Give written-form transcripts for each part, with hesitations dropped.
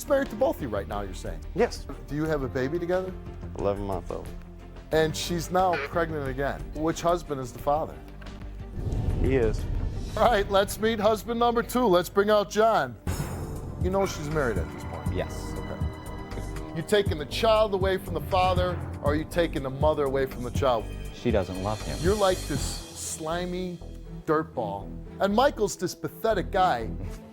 He's married to both of you right now, you're saying? Yes. Do you have a baby together? 11-month-old. And she's now pregnant again. Which husband is the father? He is. All right, let's meet husband number 2. Let's bring out John. You know she's married at this point? Yes. Okay. You taking the child away from the father, or are you taking the mother away from the child? She doesn't love him. You're like this slimy dirtball. And Michael's this pathetic guy.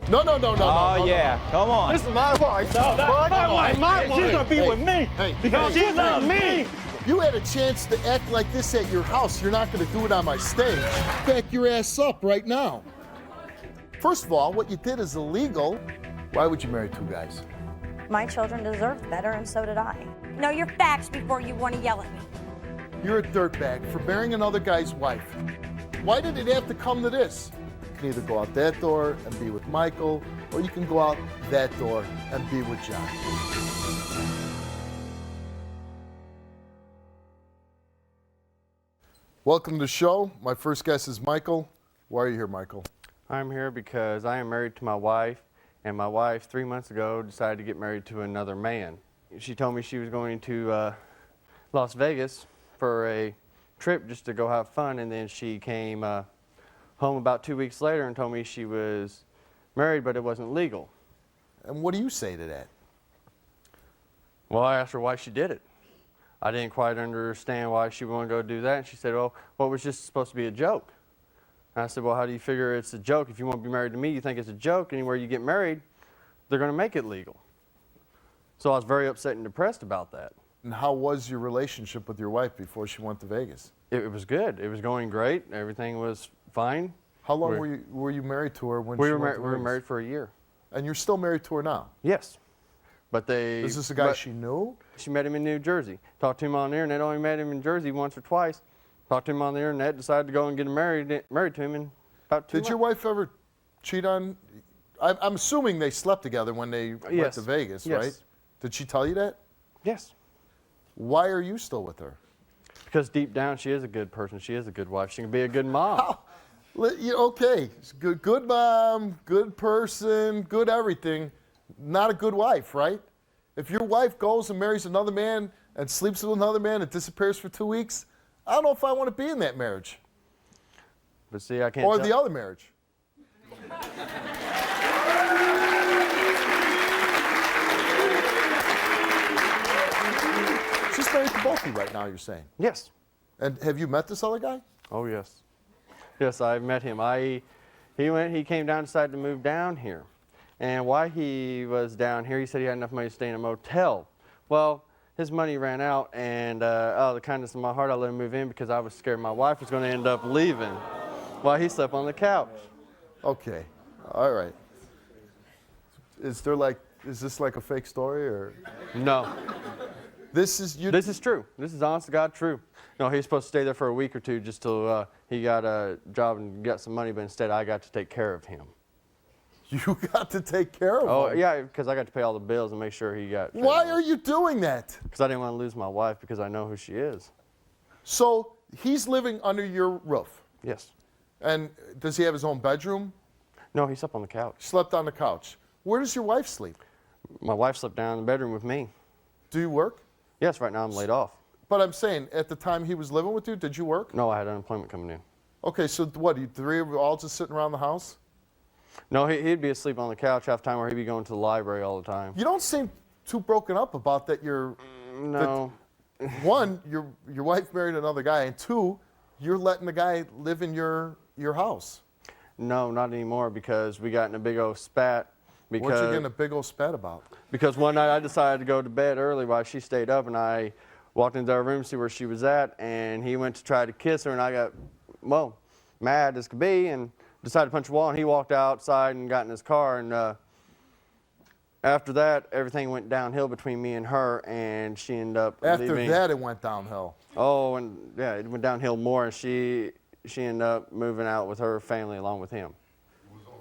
No. Oh, yeah. Come on. This is my wife. No, that's my wife. My wife. She's gonna be with me because she loves me. You had a chance to act like this at your house. You're not going to do it on my stage. Back your ass up right now. First of all, what you did is illegal. Why would you marry 2 guys? My children deserved better, and so did I. Know your facts before you want to yell at me. You're a dirtbag for marrying another guy's wife. Why did it have to come to this? You can either go out that door and be with Michael, or you can go out that door and be with John. Welcome to the show. My first guest is Michael. Why are you here, Michael? I'm here because I am married to my wife, and my wife 3 months ago decided to get married to another man. She told me she was going to Las Vegas for a trip just to go have fun, and then she came home about 2 weeks later and told me she was married, but it wasn't legal. And what do you say to that? Well, I asked her why she did it. I didn't quite understand why she would want to go do that, and she said, oh, well, it was just supposed to be a joke. And I said, well, how do you figure it's a joke? If you want to be married to me, you think it's a joke. Anywhere you get married, they're going to make it legal. So I was very upset and depressed about that. And how was your relationship with your wife before she went to Vegas? It was good. It was going great. Everything was fine. How long were you married to her when she went to Vegas? We were married for a year. And you're still married to her now? Yes. But Is this a guy she knew? She met him in New Jersey. Talked to him on the internet. Only met him in Jersey once or twice. Talked to him on the internet. Decided to go and get him married to him in about 2 months. Did your wife ever cheat on? I'm assuming they slept together when they went to Vegas, yes. Right? Did she tell you that? Yes. Why are you still with her? Because deep down she is a good person. She is a good wife. She can be a good mom. Okay, good mom, good person, good everything. Not a good wife, right? If your wife goes and marries another man and sleeps with another man and disappears for 2 weeks, I don't know if I want to be in that marriage. But see, I can't. Or the other marriage. She's married to both of you right now, you're saying? Yes. And have you met this other guy? Oh, yes. Yes, I've met him. He came down and decided to move down here. And while he was down here, he said he had enough money to stay in a motel. Well, his money ran out, and out of the kindness of my heart, I let him move in because I was scared my wife was going to end up leaving while he slept on the couch. Okay, all right. Is this like a fake story, or? No. This is true. This is honest to God true. No, he was supposed to stay there for a week or two just till he got a job and got some money, but instead I got to take care of him. You got to take care of him? Oh, yeah, because I got to pay all the bills and make sure he got... Why are you doing that? Because I didn't want to lose my wife because I know who she is. So he's living under your roof? Yes. And does he have his own bedroom? No, he slept on the couch. Slept on the couch. Where does your wife sleep? My wife slept down in the bedroom with me. Do you work? Yes, right now I'm laid off. But I'm saying, at the time he was living with you, did you work? No, I had unemployment coming in. Okay, so what, you 3 of you all just sitting around the house? No, he'd be asleep on the couch half the time, or he'd be going to the library all the time. You don't seem too broken up about that. No. One, your wife married another guy, and 2, you're letting the guy live in your house. No, not anymore, because we got in a big old spat. What you getting a big old spat about? Because one night I decided to go to bed early while she stayed up, and I walked into our room to see where she was at, and he went to try to kiss her, and I got, well, mad as could be, and decided to punch a wall, and he walked outside and got in his car, and after that, everything went downhill between me and her, and she ended up leaving. After that, it went downhill. Oh, and yeah, it went downhill more, and she ended up moving out with her family along with him.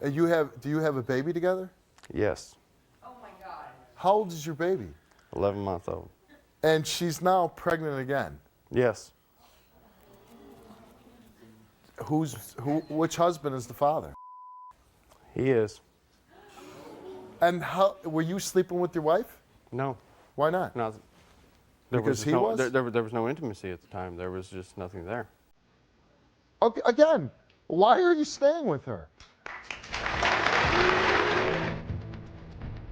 And do you have a baby together? Yes. Oh my God. How old is your baby? 11-month-old. And she's now pregnant again. Yes. Which husband is the father? He is. And how were you sleeping with your wife? No. Why not? No. There Because was he no, was? There was no intimacy at the time. There was just nothing there. Okay, again, why are you staying with her?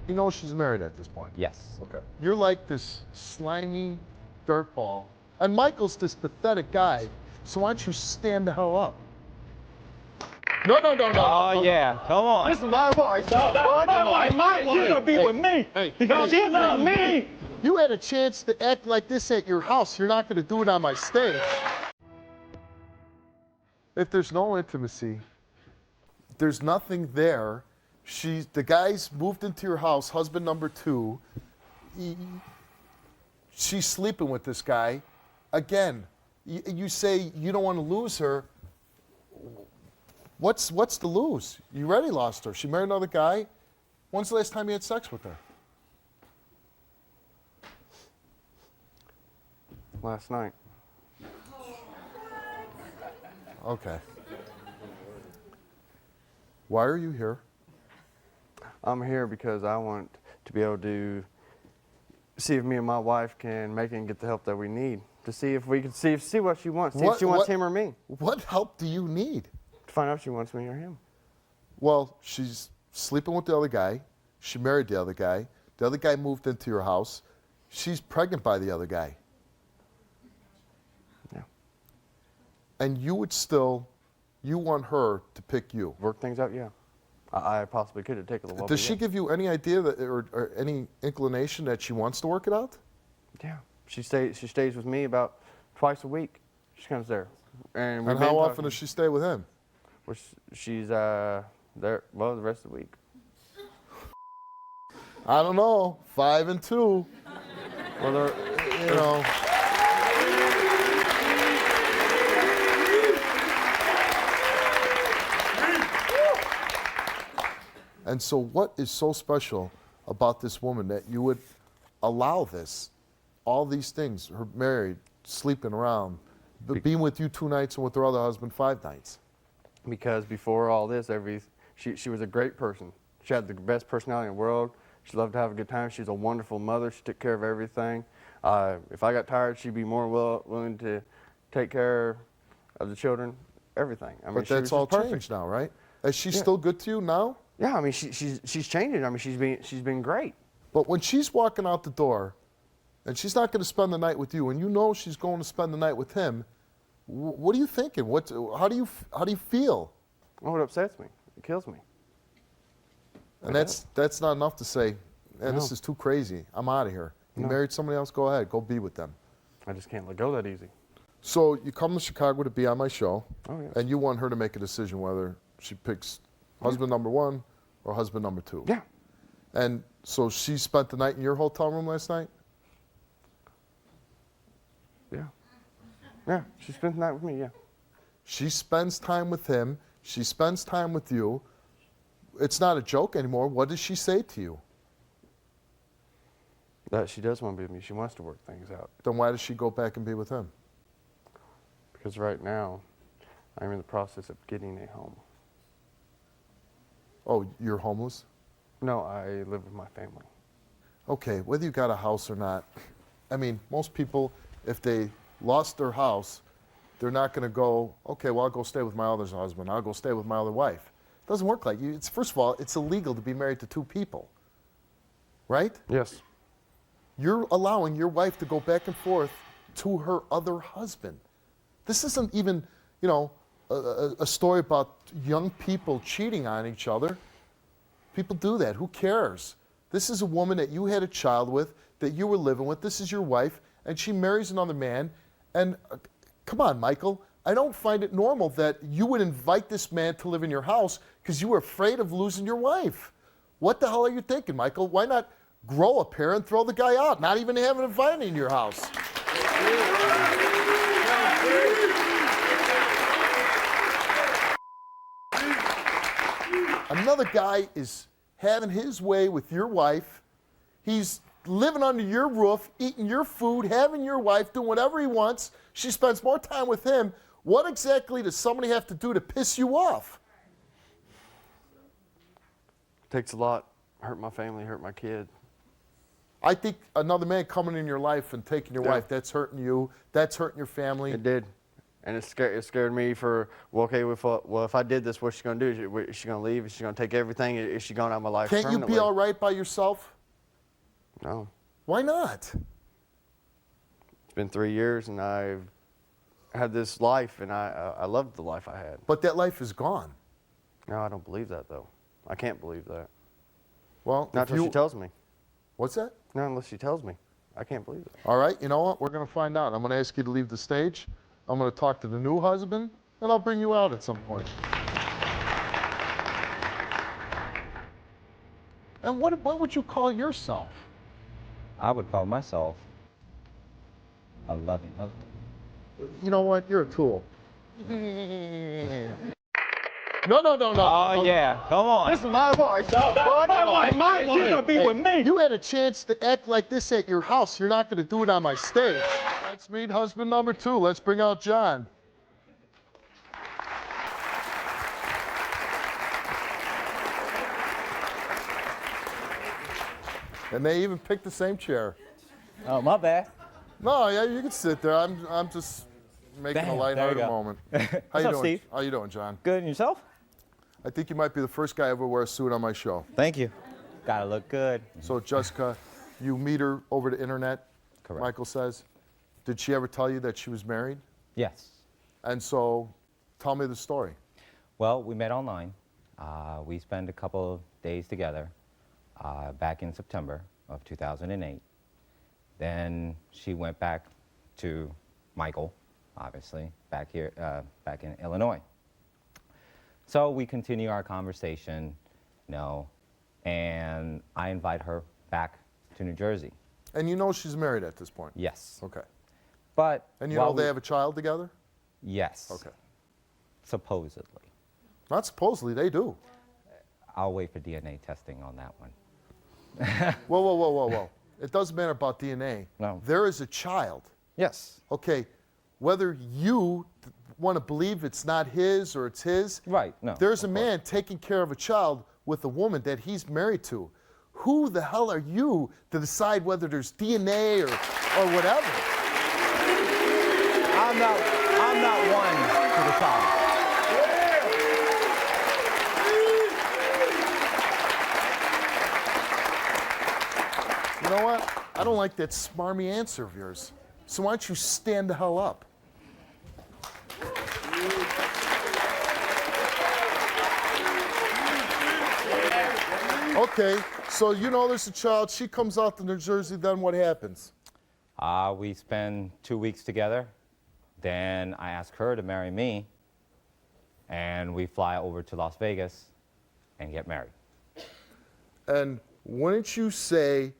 You know she's married at this point. Yes. Okay. You're like this slimy dirtball. And Michael's this pathetic guy. So why don't you stand the hell up? No. Oh, yeah. Come on. This is my wife. My wife. She's gonna be with me. Because she loves me. You had a chance to act like this at your house. You're not going to do it on my stage. If there's no intimacy, there's nothing there. The guy's moved into your house, husband number 2. She's sleeping with this guy. Again, you say you don't want to lose her. What's to lose? You already lost her. She married another guy. When's the last time you had sex with her? Last night. Okay. Why are you here? I'm here because I want to be able to see if me and my wife can make it and get the help that we need. To see if we can see what she wants. See if she wants him or me. What help do you need? To find out if she wants me or him. Well, she's sleeping with the other guy. She married the other guy. The other guy moved into your house. She's pregnant by the other guy. Yeah. And you want her to pick you. Work things out, yeah. I possibly could have taken a little. Does she give you any idea that, or any inclination that she wants to work it out? Yeah. She stays with me about twice a week. She comes there. And how often does she stay with him? Well, she's there, well, the rest of the week. I don't know. 5 and 2. Well, You know. And so what is so special about this woman that you would allow this, all these things, her married, sleeping around, being with you 2 nights and with her other husband 5 nights? Because before all this, she was a great person. She had the best personality in the world. She loved to have a good time. She's a wonderful mother. She took care of everything. If I got tired, she'd be more willing to take care of the children, everything. I mean, But that's all changed now, right? Is she still good to you now? Yeah, I mean, she's changing. I mean, she's been great. But when she's walking out the door, and she's not going to spend the night with you, and you know she's going to spend the night with him, what are you thinking? How do you feel? Well, it upsets me. It kills me. And that's not enough to say, man, this is too crazy. I'm out of here. You married somebody else, go ahead. Go be with them. I just can't let go that easy. So you come to Chicago to be on my show, yes. and you want her to make a decision whether she picks husband number 1 or husband number 2. Yeah. And so she spent the night in your hotel room last night? Yeah. Yeah, she spent the night with me, yeah. She spends time with him. She spends time with you. It's not a joke anymore. What does she say to you? That she does want to be with me. She wants to work things out. Then why does she go back and be with him? Because right now, I'm in the process of getting a home. Oh, you're homeless? No, I live with my family. Okay, whether you got a house or not, I mean, most people, if they lost their house, they're not going to go, okay, well, I'll go stay with my other husband. I'll go stay with my other wife. It doesn't work like you. First of all, it's illegal to be married to 2 people, right? Yes. You're allowing your wife to go back and forth to her other husband. This isn't even, a story about young people cheating on each other. People do that. Who cares? This is a woman that you had a child with, that you were living with. This is your wife, and she marries another man. And come on, Michael. I don't find it normal that you would invite this man to live in your house because you were afraid of losing your wife. What the hell are you thinking, Michael? Why not grow a pair and throw the guy out? Not even have him invited in your house. Another guy is having his way with your wife. He's living under your roof, eating your food, having your wife, doing whatever he wants. She spends more time with him. What exactly does somebody have to do to piss you off? It takes a lot hurt my family, hurt my kid. I think another man coming in your life and taking your wife, that's hurting you. That's hurting your family. It did. And it scared me for, well, okay, well, if I did this, what's she going to do? Is she going to leave? Is she going to take everything? Is she going out of my life Can't you permanently? be all right by yourself? No. Why not? It's been 3 years, and I've had this life, and I loved the life I had. But that life is gone. No, I don't believe that, though. I can't believe that. Well, Not until she tells me. What's that? No, unless she tells me. I can't believe that. All right, you know what? We're going to find out. I'm going to ask you to leave the stage. I'm going to talk to the new husband, and I'll bring you out at some point. And what would you call yourself? I would call myself a loving husband. You know what? You're a tool. No. Oh, yeah. Come on. This is my voice. My wife, she's gonna be with me. You had a chance to act like this at your house. You're not going to do it on my stage. Let's meet husband number 2. Let's bring out Gian. And they even picked the same chair. Oh, my bad. No, yeah, you can sit there. I'm just making Damn, a lighthearted there you go. moment. What's How you up, doing? Steve? How you doing, John? Good, and yourself? I think you might be the first guy ever wear a suit on my show. Thank you. Gotta look good. So, Jessica, you meet her over the internet, Correct. Michael says. Did she ever tell you that she was married? Yes. And so, tell me the story. Well, we met online. We spent a couple of days together back in September of 2008. Then she went back to Michael, obviously, back here, back in Illinois. So we continue our conversation, and I invite her back to New Jersey. And you know she's married at this point? Yes. Okay. But And you know they have a child together? Yes. Okay. Supposedly. Not supposedly, they do. I'll wait for DNA testing on that one. Whoa. It doesn't matter about DNA. No. There is a child. Yes. Okay, whether you want to believe it's not his or it's his, Right, no. there's a of course. man taking care of a child with a woman that he's married to. Who the hell are you to decide whether there's DNA or whatever? I'm not one to decide. You know what? I don't like that smarmy answer of yours. So why don't you stand the hell up? Okay, so you know there's a child. She comes out to New Jersey, then what happens? We spend 2 weeks together. Then I ask her to marry me. And we fly over to Las Vegas and get married. And wouldn't you say,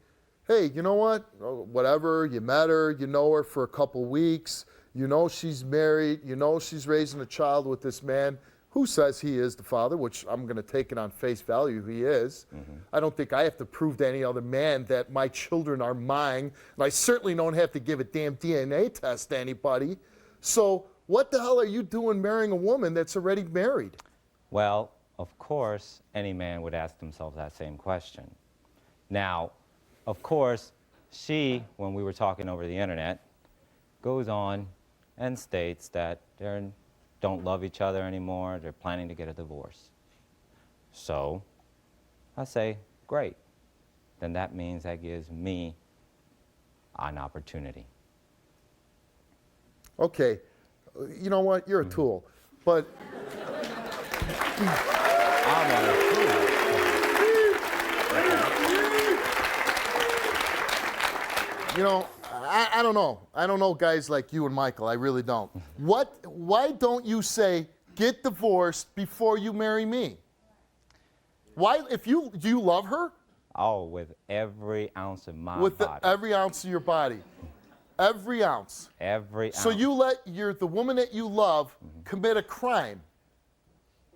hey, you know what? Whatever, you met her, you know her for a couple weeks, you know she's married, you know she's raising a child with this man who says he is the father, which I'm going to take it on face value, he is. Mm-hmm. I don't think I have to prove to any other man that my children are mine, and I certainly don't have to give a damn DNA test to anybody. So what the hell are you doing marrying a woman that's already married? Well, of course, any man would ask themselves that same question. Now, of course, she, when we were talking over the internet, goes on and states that they don't love each other anymore, they're planning to get a divorce. So I say, great. Then that means that gives me an opportunity. Okay, you know what? You're a tool, but I'm not a fool. you know, I don't know. I don't know guys like you and Michael. I really don't. Why don't you say, get divorced before you marry me? Why, do you love her? Oh, with every ounce of my With body. every ounce of your body. Every ounce. Every So ounce. you let the woman that you love commit a crime.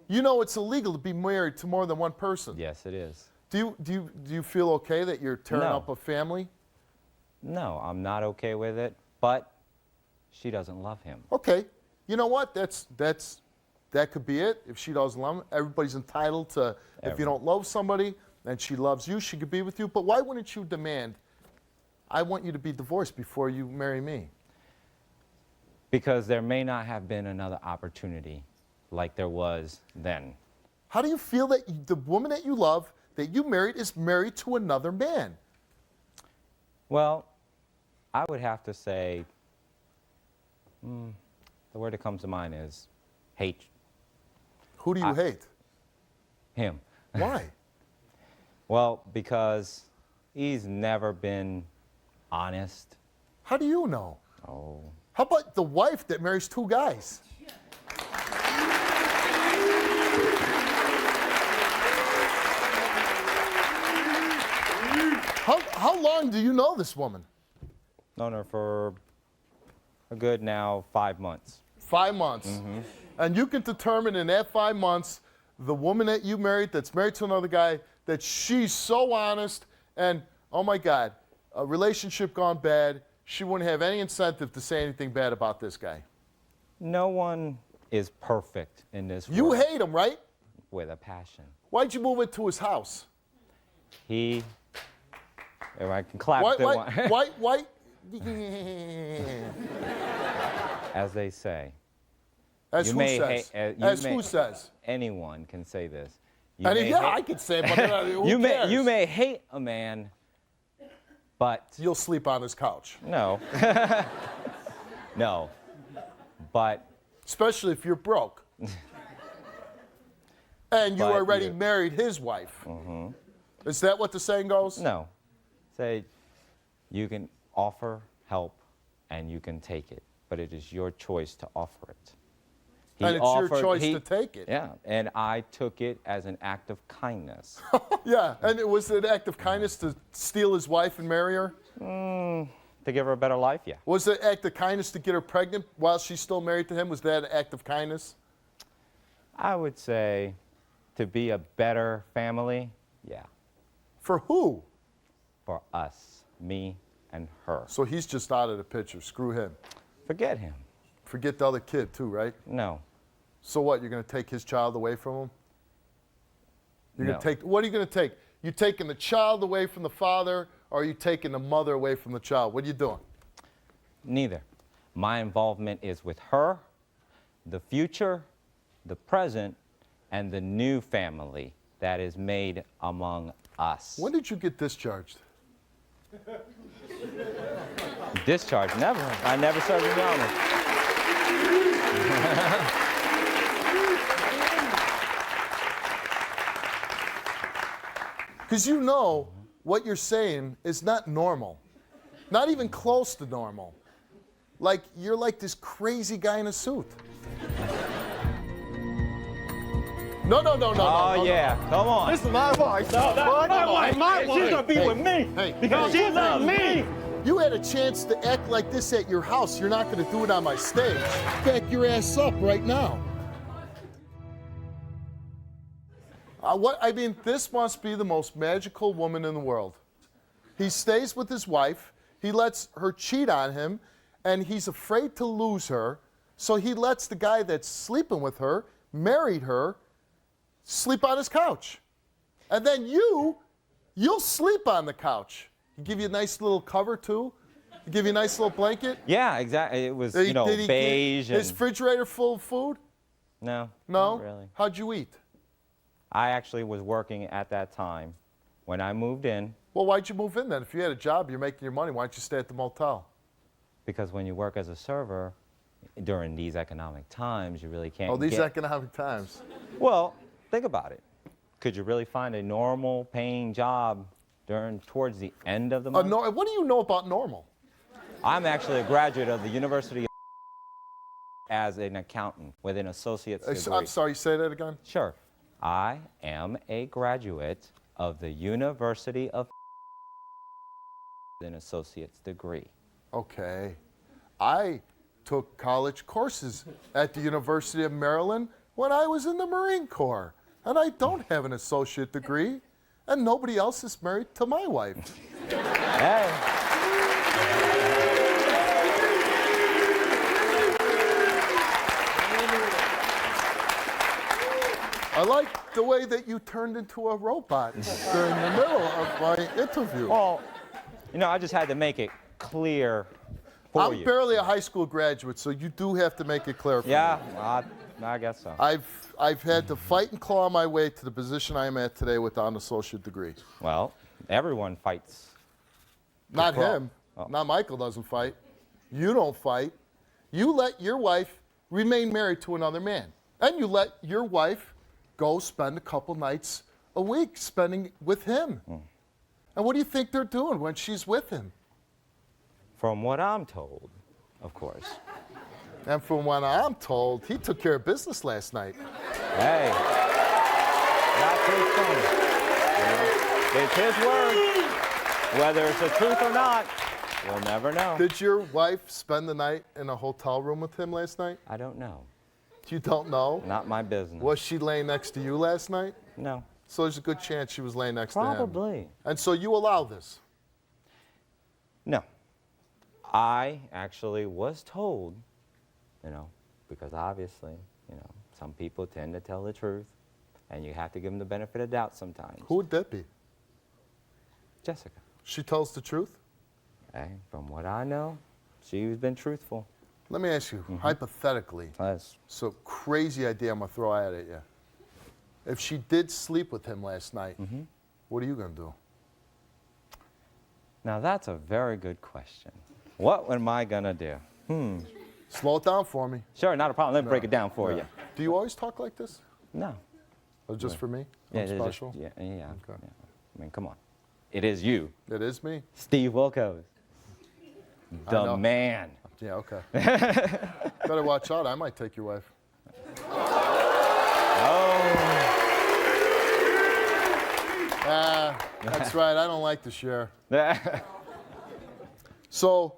You know it's illegal to be married to more than one person. Yes, it is. Do you feel okay that you're tearing No. up a family? No, I'm not okay with it, but she doesn't love him. Okay. You know what? That could be it. If she doesn't love him, everybody's entitled to, if you don't love somebody, and she loves you, she could be with you, but why wouldn't you demand, I want you to be divorced before you marry me? Because there may not have been another opportunity like there was then. How do you feel that the woman that you love, that you married, is married to another man? Well, I would have to say, the word that comes to mind is hate. Who do you hate? Him. Why? Well, because he's never been honest. How do you know? Oh. How about the wife that marries two guys? How long do you know this woman? Known her for a good now 5 months. 5 months. And you can determine in that 5 months, the woman that you married that's married to another guy, that she's so honest and, oh my God, a relationship gone bad, she wouldn't have any incentive to say anything bad about this guy. No one is perfect in this You world. hate him, right? With a passion. Why'd you move into his house? He, if I can clap the one. Why? As they say. As You who may says? hate- you As may- who says? Anyone can say this. You And may yeah, hate- I could say it, but who you cares? may hate a man, but You'll sleep on his couch, no. No. But especially if you're broke. And you But already you- married his wife. Is that what the saying goes? no. Say you can offer help and you can take it, but it is your choice to offer it. He And it's your offered- choice he- to take it. Yeah, and I took it as an act of kindness. Yeah, and it was an act of kindness to steal his wife and marry her? To give her a better life, yeah. Was it an act of kindness to get her pregnant while she's still married to him? Was that an act of kindness? I would say to be a better family, yeah, For who? for us, me and her. So he's just out of the picture. Screw him. Forget him. Forget the other kid too, right? No. So what? You're going to take his child away from him? You're going No. to take. What are you going to take? You taking the child away from the father, or are you taking the mother away from the child? What are you doing? Neither. My involvement is with her, the future, the present, and the new family that is made among us. When did you get discharged? Discharge? Never. I never served in the army. Because you know what you're saying is not normal. Not even close to normal. Like, you're like this crazy guy in a suit. No. Oh, yeah. Come on. This is my wife. My wife. She's gonna be with me Hey, because she loves me. You had a chance to act like this at your house. You're not going to do it on my stage. Back your ass up right now. This must be the most magical woman in the world. He stays with his wife. He lets her cheat on him, and he's afraid to lose her. So he lets the guy that's sleeping with her, married her, sleep on his couch. And then you'll sleep on the couch. He give you a nice little cover too. He give you a nice little blanket. Yeah, exactly. It was, Did he beige his and... refrigerator full of food? No, No? not really. How'd you eat? I actually was working at that time. When I moved in, Well, why'd you move in then? If you had a job, you're making your money, why don't you stay at the motel? because when you work as a server, during these economic times, you really can't Oh, these get... economic times. Well, think about it. Could you really find a normal paying job towards the end of the month? What do you know about normal? I'm actually a graduate of the University of as an accountant with an associate's degree. I'm sorry, say that again? Sure. I am a graduate of the University of an associate's degree. Okay. I took college courses at the University of Maryland when I was in the Marine Corps. And I don't have an associate degree. And nobody else is married to my wife. Hey. I like the way that you turned into a robot during the middle of my interview. Well, you know, I just had to make it clear for I'm you. barely a high school graduate, so you do have to make it clear for Yeah, me. I guess so. I've had to fight and claw my way to the position I am at today without an associate degree. Well, everyone fights. Not claw. him. Oh. Not Michael doesn't fight. You don't fight. You let your wife remain married to another man. And you let your wife go spend a couple nights a week spending with him. And what do you think they're doing when she's with him? From what I'm told, of course. And from what I'm told, he took care of business last night. Hey, that's his thing. You know, it's his word. Whether it's the truth or not, we'll never know. Did your wife spend the night in a hotel room with him last night? I don't know. You don't know? Not my business. Was she laying next to you last night? No. So there's a good chance she was laying next to him. Probably. And so you allow this? No. I actually was told, you know, because obviously, you know, some people tend to tell the truth, and you have to give them the benefit of doubt sometimes. Who would that be? Jessica. She tells the truth? Hey, from what I know, she's been truthful. Let me ask you, hypothetically, That's so crazy idea I'm going to throw out at you. If she did sleep with him last night, what are you going to do? Now that's a very good question. What am I gonna do? Slow it down for me. Sure, not a problem. Let me break it down for you. Do you always talk like this? No. Or just for me? Yeah, I'm it is- special? yeah, yeah. Okay. I mean, come on. It is you, It is me? Steve Wilkos, know. the man. Yeah, okay. Better watch out. I might take your wife. That's right. I don't like to share. So,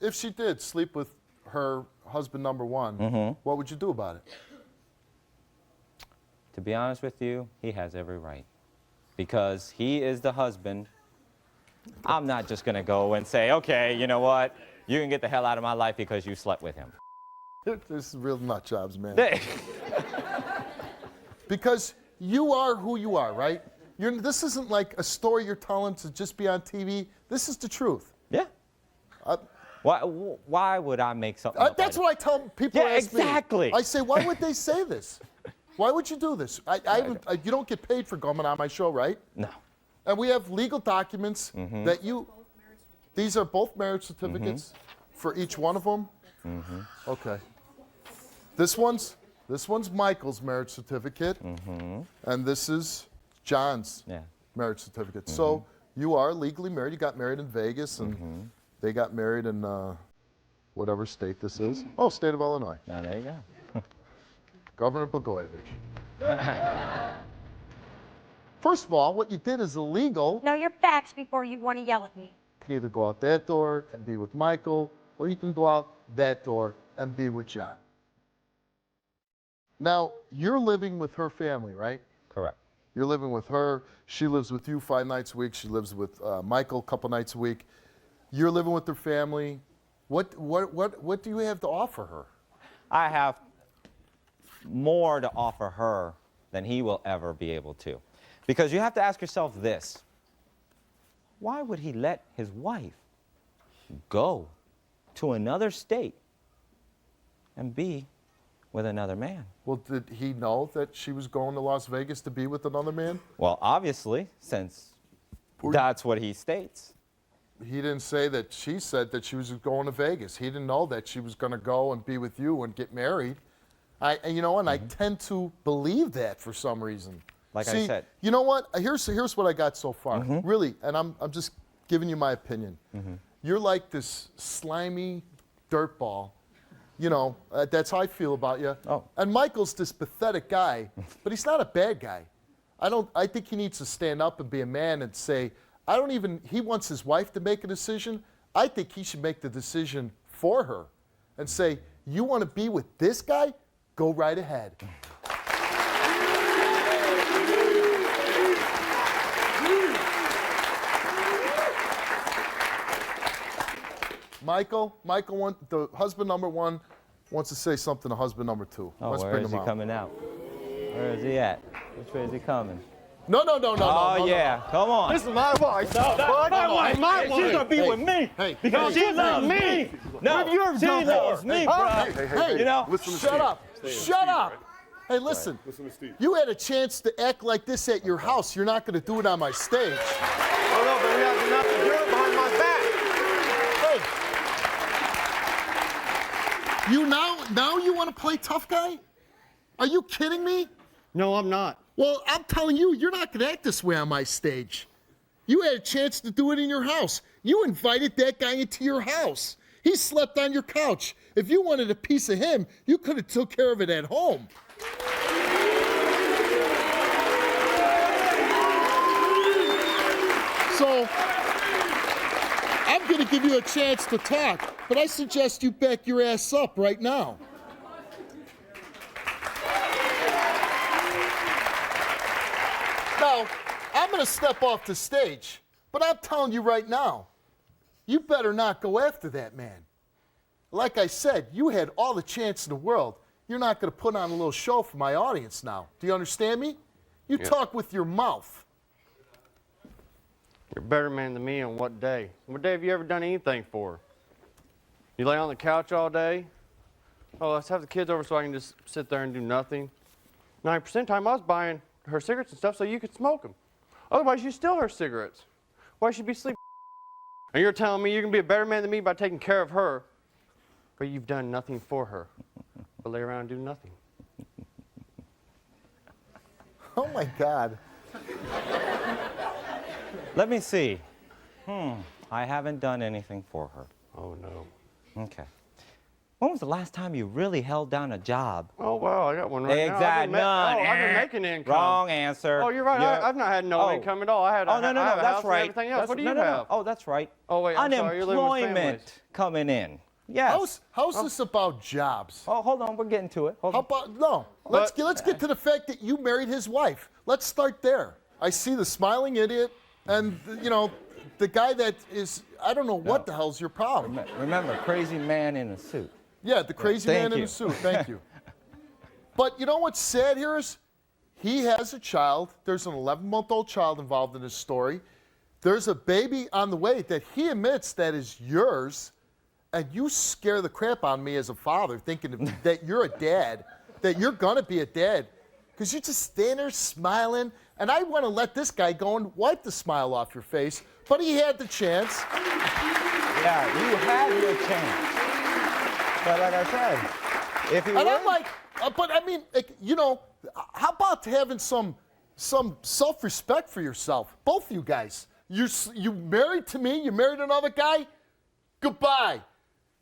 if she did sleep with her husband number one, what would you do about it? To be honest with you, he has every right. Because he is the husband. I'm not just gonna go and say, okay, you know what? You can get the hell out of my life because you slept with him. This is real nut jobs, man. Because you are who you are, right? This isn't like a story you're telling to just be on TV. This is the truth. Yeah. Why would I make something up? That's what I tell people. Yeah, ask me. exactly. I say, why would they say this? Why would you do this? You don't get paid for coming on my show, right? No. And we have legal documents that you. These are both marriage certificates for each one of them. Okay. This one's Michael's marriage certificate, and this is John's marriage certificate. So you are legally married. You got married in Vegas, and they got married in whatever state this is. Oh, state of Illinois. Now, there you go. Governor Blagojevich. First of all, what you did is illegal. Know your facts before you want to yell at me. You can either go out that door and be with Michael, or you can go out that door and be with John. Now, you're living with her family, right? Correct. You're living with her. She lives with you 5 nights a week. She lives with Michael a couple nights a week. You're living with their family. What do you have to offer her? I have more to offer her than he will ever be able to. Because you have to ask yourself this. Why would he let his wife go to another state and be with another man? Well, did he know that she was going to Las Vegas to be with another man? Well, obviously, since that's what he states. He didn't say that. She said that she was going to Vegas. He didn't know that she was going to go and be with you and get married. I tend to believe that for some reason. Like I See, said. you know what? Here's what I got so far. Really, and I'm just giving you my opinion. You're like this slimy dirtball. You know, that's how I feel about you. Oh. And Michael's this pathetic guy, but he's not a bad guy. I think he needs to stand up and be a man and say, he wants his wife to make a decision. I think he should make the decision for her and say, you want to be with this guy? Go right ahead. Michael, the husband number one, wants to say something to husband number two. Oh, Let's where bring is him he out. coming out? Where is he at? Which way is he coming? No. Oh, yeah. Come on. This is my wife. My wife, she's gonna be with me Hey, because she loves me. No, she loves me, bro. Hey, You know? shut up. Shut up. Hey, listen. Listen to Steve. You had a chance to act like this at your house. You're not going to do it on my stage. Oh, no, but we have enough to do it behind my back. Hey. You now you want to play tough guy? Are you kidding me? No, I'm not. Well, I'm telling you, you're not going to act this way on my stage. You had a chance to do it in your house. You invited that guy into your house. He slept on your couch. If you wanted a piece of him, you could have took care of it at home. So, I'm going to give you a chance to talk, but I suggest you back your ass up right now. Now, I'm going to step off the stage, but I'm telling you right now, you better not go after that man. Like I said, you had all the chance in the world. You're not going to put on a little show for my audience now. Do you understand me? You talk with your mouth. You're a better man than me on what day? What day have you ever done anything for? You lay on the couch all day? Oh, let's have the kids over so I can just sit there and do nothing. 90% of the time I was buying her cigarettes and stuff so you could smoke them. Otherwise, you steal her cigarettes. Why should she be sleeping? And you're telling me you can be a better man than me by taking care of her, but you've done nothing for her, but lay around and do nothing. Oh, my God. Let me see. I haven't done anything for her. Oh, no. Okay. When was the last time you really held down a job? Oh, well, I got one right now. Exactly. None. I've been making income. Wrong answer. Oh, you're right. I've not had no income at all. I have a no, house that's and right. everything else. What do you no. have? Oh, that's right. Oh, wait, I'm sorry. You're living with families. Unemployment coming in. Yes. How's this about jobs? Oh, hold on. We're getting to it. Hold How on. about, no, let's get to the fact that you married his wife. Let's start there. I see the smiling idiot and, the guy that is, I don't know what the hell's your problem. Remember, crazy man in a suit. Yeah, the crazy man in the suit. Thank you. But you know what's sad here is he has a child. There's an 11-month-old child involved in this story. There's a baby on the way that he admits that is yours, and you scare the crap out of me as a father thinking that you're a dad, that you're going to be a dad, because you just stand there smiling, and I want to let this guy go and wipe the smile off your face, but he had the chance. Yeah, you had your chance. But like I said, if you And I'm like, but I mean, how about having some self-respect for yourself? Both of you guys. You married to me, you married another guy, goodbye.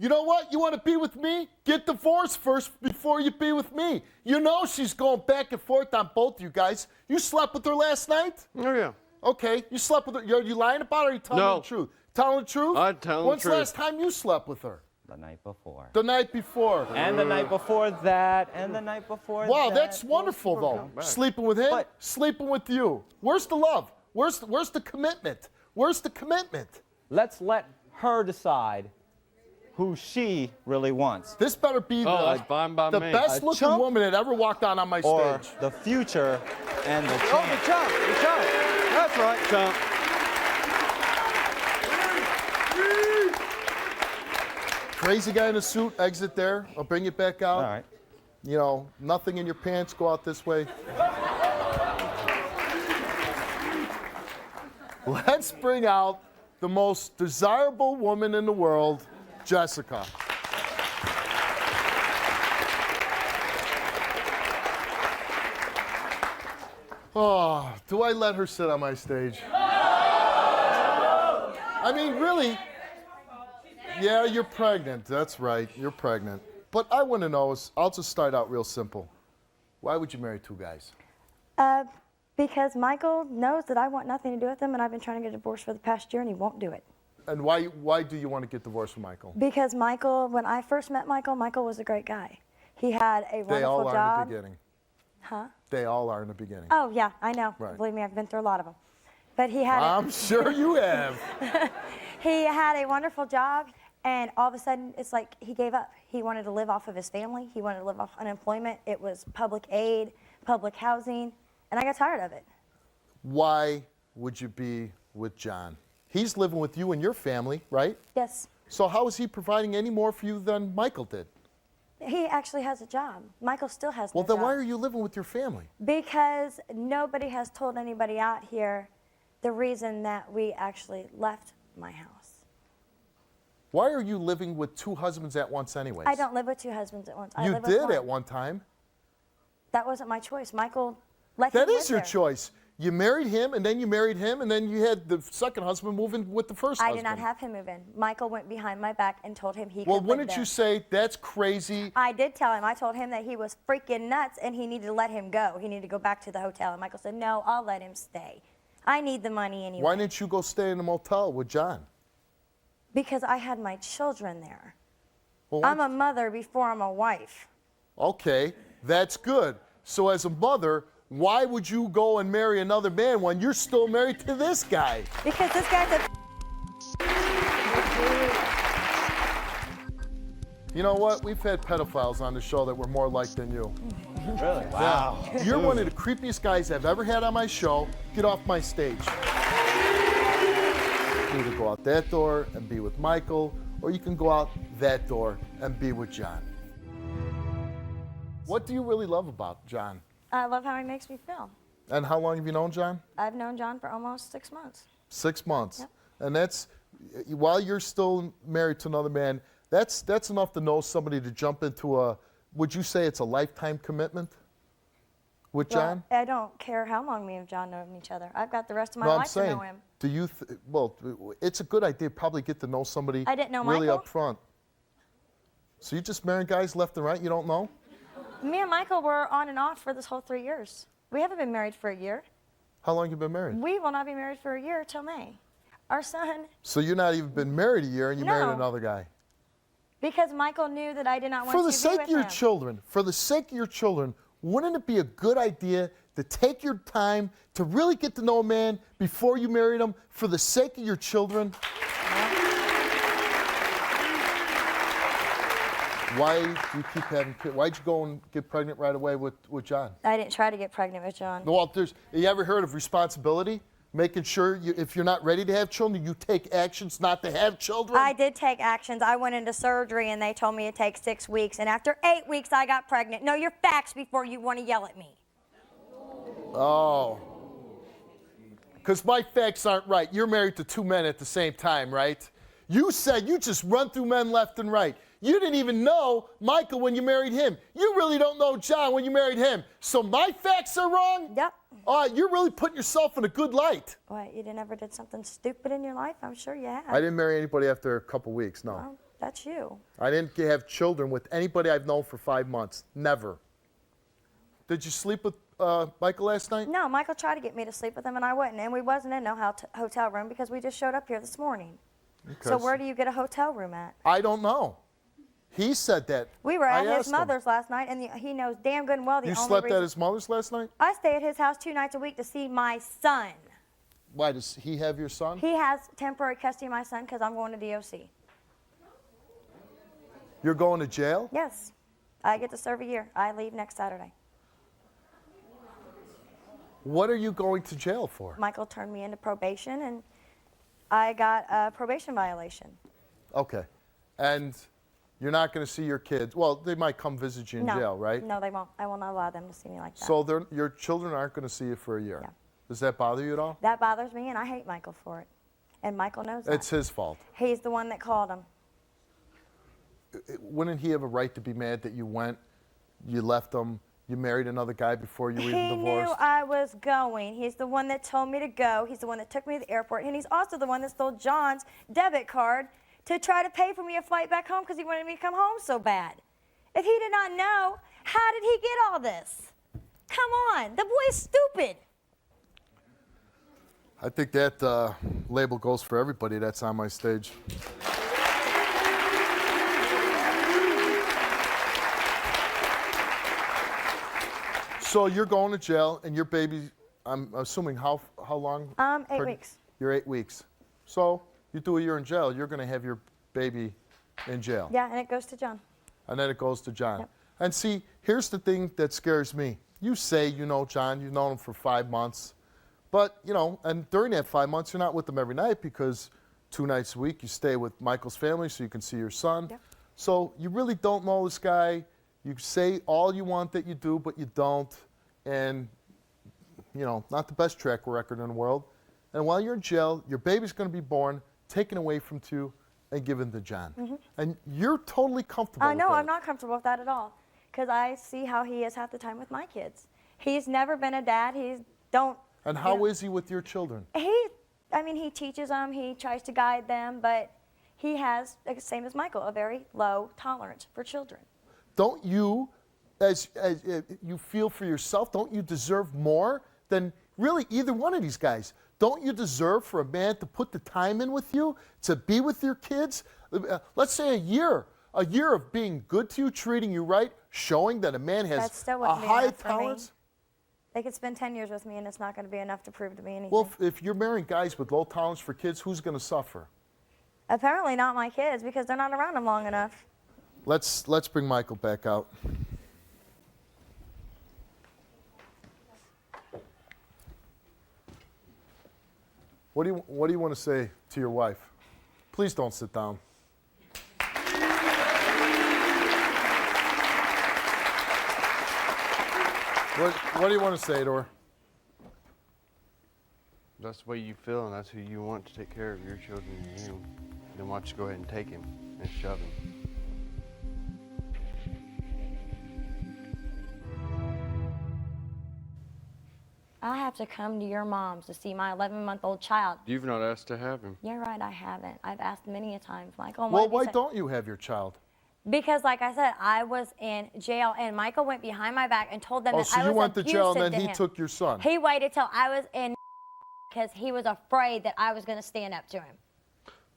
You know what? You want to be with me? Get divorced first before you be with me. You know she's going back and forth on both of you guys. You slept with her last night? Oh, yeah. Okay, you slept with her. Are you lying about it or are you telling No. the truth? Telling the truth? I'm telling the When's the truth. last time you slept with her? The night before. The night before. And the night before that, and the night before that. Wow, that's wonderful, though. Sleeping with him, But- sleeping with you. Where's the love? Where's the commitment? Where's the commitment? Let's let her decide who she really wants. This better be that's fine by the me. best-looking chump? woman that ever walked out on my Or stage. the future and the Oh, chance. the chump. The chump. That's right, chump. Crazy guy in a suit, exit there. I'll bring it back out. All right. Nothing in your pants, go out this way. Let's bring out the most desirable woman in the world, Jessica. Oh, do I let her sit on my stage? I mean, really? Yeah, you're pregnant. That's right. You're pregnant. But I want to know is, I'll just start out real simple. Why would you marry two guys? Because Michael knows that I want nothing to do with him, and I've been trying to get a divorce for the past year, and he won't do it. And why do you want to get divorced from Michael? Because Michael, when I first met Michael, Michael was a great guy. He had a They all wonderful are job. in the beginning. Huh? They all are in the beginning. Oh, yeah, I know. Right. Believe me, I've been through a lot of them. But he had I'm sure you have. he had a wonderful job, and all of a sudden, it's like he gave up. He wanted to live off of his family. He wanted to live off unemployment. It was public aid, public housing, and I got tired of it. Why would you be with John? He's living with you and your family, right? Yes. So how is he providing any more for you than Michael did? He actually has a job. Michael still has no Well, then job. why are you living with your family? Because nobody has told anybody out here the reason that we actually left my house. Why are you living with two husbands at once anyways? I don't live with two husbands at once. I You live with did one. at one time. That wasn't my choice. Michael let That him is live your there. choice. You married him, and then you married him, and then you had the second husband move in with the first I husband. did not have him move in. Michael went behind my back and told him he Well, could live wouldn't there. you say that's crazy? I did tell him. I told him that he was freaking nuts and he needed to let him go. He needed to go back to the hotel. And Michael said, no, I'll let him stay. I need the money anyway. Why didn't you go stay in a motel with John? Because I had my children there. Well, why I'm a mother before I'm a wife. Okay, that's good. So as a mother, why would you go and marry another man when you're still married to this guy? Because this guy's a... You know what? We've had pedophiles on the show that were more alike than you. Really? Wow. Yeah. You're one of the creepiest guys I've ever had on my show. Get off my stage. You can either go out that door and be with Michael, or you can go out that door and be with John. What do you really love about John? I love how he makes me feel. And how long have you known John? I've known John for almost 6 months. 6 months. Yep. And that's, while you're still married to another man, that's enough to know somebody to jump into a, would you say it's a lifetime commitment with John? Well, I don't care how long me and John know each other. I've got the rest of my No, I'm life to saying, know him. do you, well, it's a good idea to probably get to know somebody I didn't know really Michael. up front. So you just marrying guys left and right you don't know? Me and Michael were on and off for this whole 3 years. We haven't been married for a year. How long you been married? We will not be married for a year till May. Our son, So you're not even been married a year and you married No. another guy? because Michael knew that I did not want For to the be sake with of your him. children, for the sake of your children, wouldn't it be a good idea to take your time to really get to know a man before you married him for the sake of your children? Why do you keep having kids? Why'd you go and get pregnant right away with John? I didn't try to get pregnant with John. Well, you ever heard of responsibility? Making sure if you're not ready to have children, you take actions not to have children? I did take actions. I went into surgery and they told me it takes 6 weeks. And after 8 weeks, I got pregnant. Know your facts before you want to yell at me. Oh. Because my facts aren't right. You're married to two men at the same time, right? You said you just run through men left and right. You didn't even know Michael when you married him. You really don't know John when you married him. So my facts are wrong? Yep. You're really putting yourself in a good light. What, you never did something stupid in your life? I'm sure you have. I didn't marry anybody after a couple weeks, no. Well, that's you. I didn't have children with anybody I've known for 5 months. Never. Did you sleep with Michael last night? No, Michael tried to get me to sleep with him and I wouldn't. And we wasn't in no hotel room because we just showed up here this morning. So where do you get a hotel room at? I don't know. He said that. We were I at his asked him. mother's last night, and he knows damn good and well the You only slept reason at his mother's last night? I stay at his house 2 nights a week to see my son. Why, does he have your son? He has temporary custody of my son because I'm going to DOC. You're going to jail? Yes, I get to serve a year. I leave next Saturday. What are you going to jail for? Michael turned me into probation, and I got a probation violation. Okay. And you're not going to see your kids. Well, they might come visit you in No, jail, right? No, they won't. I will not allow them to see me like that. So your children aren't going to see you for a year. No. Does that bother you at all? That bothers me, and I hate Michael for it. And Michael knows that. It's his fault. He's the one that called him. Wouldn't he have a right to be mad that you went, you left him, you married another guy before you were even He divorced? knew I was going. He's the one that told me to go. He's the one that took me to the airport. And he's also the one that stole John's debit card to try to pay for me a flight back home because he wanted me to come home so bad. If he did not know, how did he get all this? Come on, the boy's stupid. I think that label goes for everybody that's on my stage. So you're going to jail, and your baby, I'm assuming how long? 8 weeks. You're 8 weeks. So you do a year in jail, you're going to have your baby in jail. Yeah, and it goes to John. And then it goes to John. Yep. And see, here's the thing that scares me. you say you know John, you've known him for 5 months. But, you know, and during that 5 months, you're not with them every night because 2 nights a week you stay with Michael's family so you can see your son. Yep. So you really don't know this guy. You say all you want that you do, but you don't. And, you know, not the best track record in the world. And while you're in jail, your baby's going to be born, taken away from you, and given to John. And you're totally comfortable with No, that. I'm not comfortable with that at all. Because I see how he is half the time with my kids. He's never been a dad. And how is he with your children? He teaches them, he tries to guide them, but he has, same as Michael, a very low tolerance for children. Don't you, as you feel for yourself, don't you deserve more than really either one of these guys? Don't you deserve for a man to put the time in with you, to be with your kids? Let's say a year of being good to you, treating you right, showing that a man has That still a wouldn't be high enough for me. tolerance. They could spend 10 years with me, and it's not going to be enough to prove to me anything. Well, if you're marrying guys with low tolerance for kids, who's going to suffer? Apparently not my kids, because they're not around them long enough. Let's bring Michael back out. What do you want to say to your wife? Please don't sit down. What do you want to say to her? That's the way you feel, and that's who you want to take care of your children and you. Then why don't you go ahead and take him and shove him? I have to come to your mom's to see my 11-month-old child. You've not asked to have him. You're right, I haven't. I've asked many a times, Michael. Well, why don't you have your child? Because, like I said, I was in jail, and Michael went behind my back and told them Oh, that so I you was went to jail and abusive then to he him. took your son. He waited till I was in because he was afraid that I was going to stand up to him.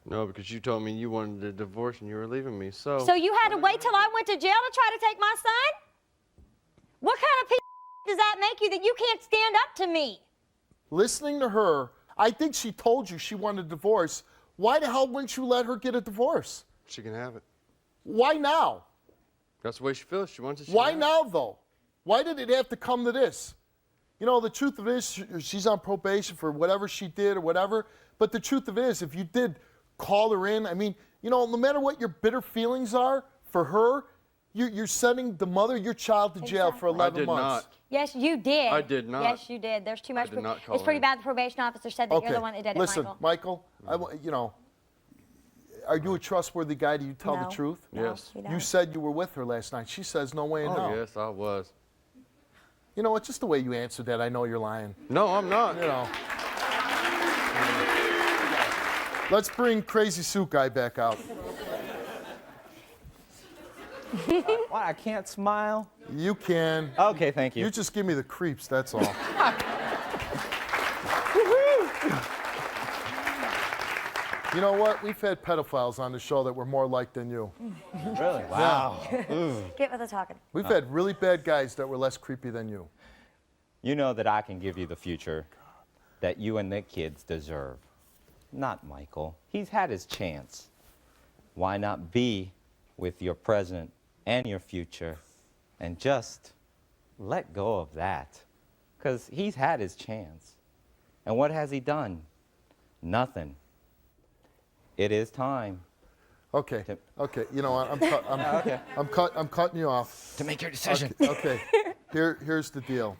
No, because you told me you wanted a divorce and you were leaving me, so... So you had to wait till I went to jail to try to take my son? What kind of piece of does that make you that you can't stand up to me? Listening to her, I think she told you she wanted a divorce. Why the hell wouldn't you let her get a divorce? She can have it. Why now? That's the way she feels. She wants it. Why now, though? Why did it have to come to this? You know, the truth of it is, she's on probation for whatever she did or whatever. But the truth of it is, if you did call her in, I mean, you know, no matter what your bitter feelings are for her, you're sending the mother of your child to jail for 11 months. I did not. Yes, you did. I did not. Yes, you did. There's too much. did not call It's pretty in. bad. The probation officer said that you're the one that did listen, it, Michael. you know, are you a trustworthy guy? Do you tell No. the truth? No, Yes. you You don't. said you were with her last night. She says no way in hell. Oh, yes, I was. You know what? Just the way you answered that, I know you're lying. No, I'm not. You know. Let's bring Crazy Suit Guy back out. Why, I can't smile? You can. Okay, thank you. You just give me the creeps, that's all. You know what? We've had pedophiles on the show that were more like than you. Really? Wow. Get with the talking. We've had really bad guys that were less creepy than you. You know that I can give you the future that you and the kids deserve. Not Michael. He's had his chance. Why not be with your present and your future and just let go of that? Because he's had his chance. And what has he done? Nothing. It is time Okay. Yep. Okay. You know what? I'm cutting you off. to make your decision. Okay. Here's the deal.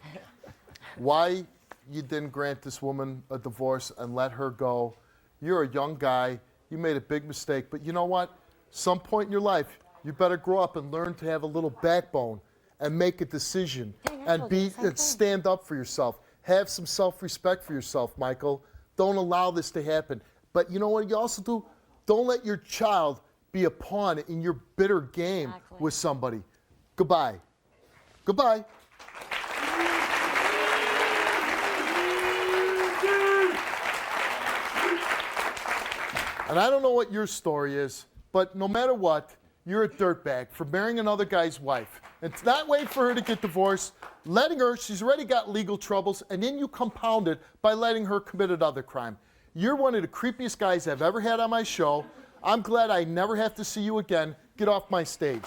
Why you didn't grant this woman a divorce and let her go? You're a young guy. You made a big mistake. But you know what? Some point in your life, you better grow up and learn to have a little backbone and make a decision and stand up for yourself. Have some self-respect for yourself, Michael. Don't allow this to happen. But you know what you also do? Don't let your child be a pawn in your bitter game Exactly. with somebody. Goodbye. Goodbye. And I don't know what your story is, but no matter what, you're a dirtbag for marrying another guy's wife. It's not waiting for her to get divorced, letting her, she's already got legal troubles, and then you compound it by letting her commit another crime. You're one of the creepiest guys I've ever had on my show. I'm glad I never have to see you again. Get off my stage.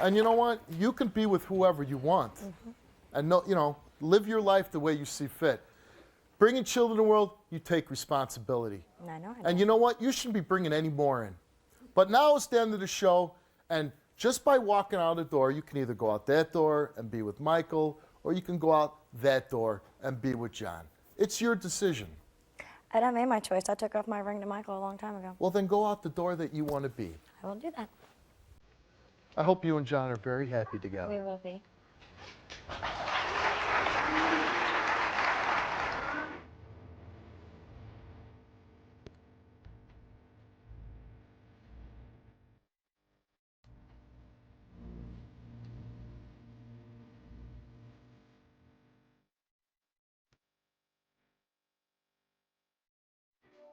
And you know what? You can be with whoever you want. And no, you know, live your life the way you see fit. Bringing children to the world, you take responsibility. I know. And you know what? You shouldn't be bringing any more in. But now it's the end of the show, and just by walking out the door, you can either go out that door and be with Michael, or you can go out that door and be with John. It's your decision. I done made my choice. I took off my ring to Michael a long time ago. Well, then go out the door that you want to be. I will do that. I hope you and John are very happy together. We will be.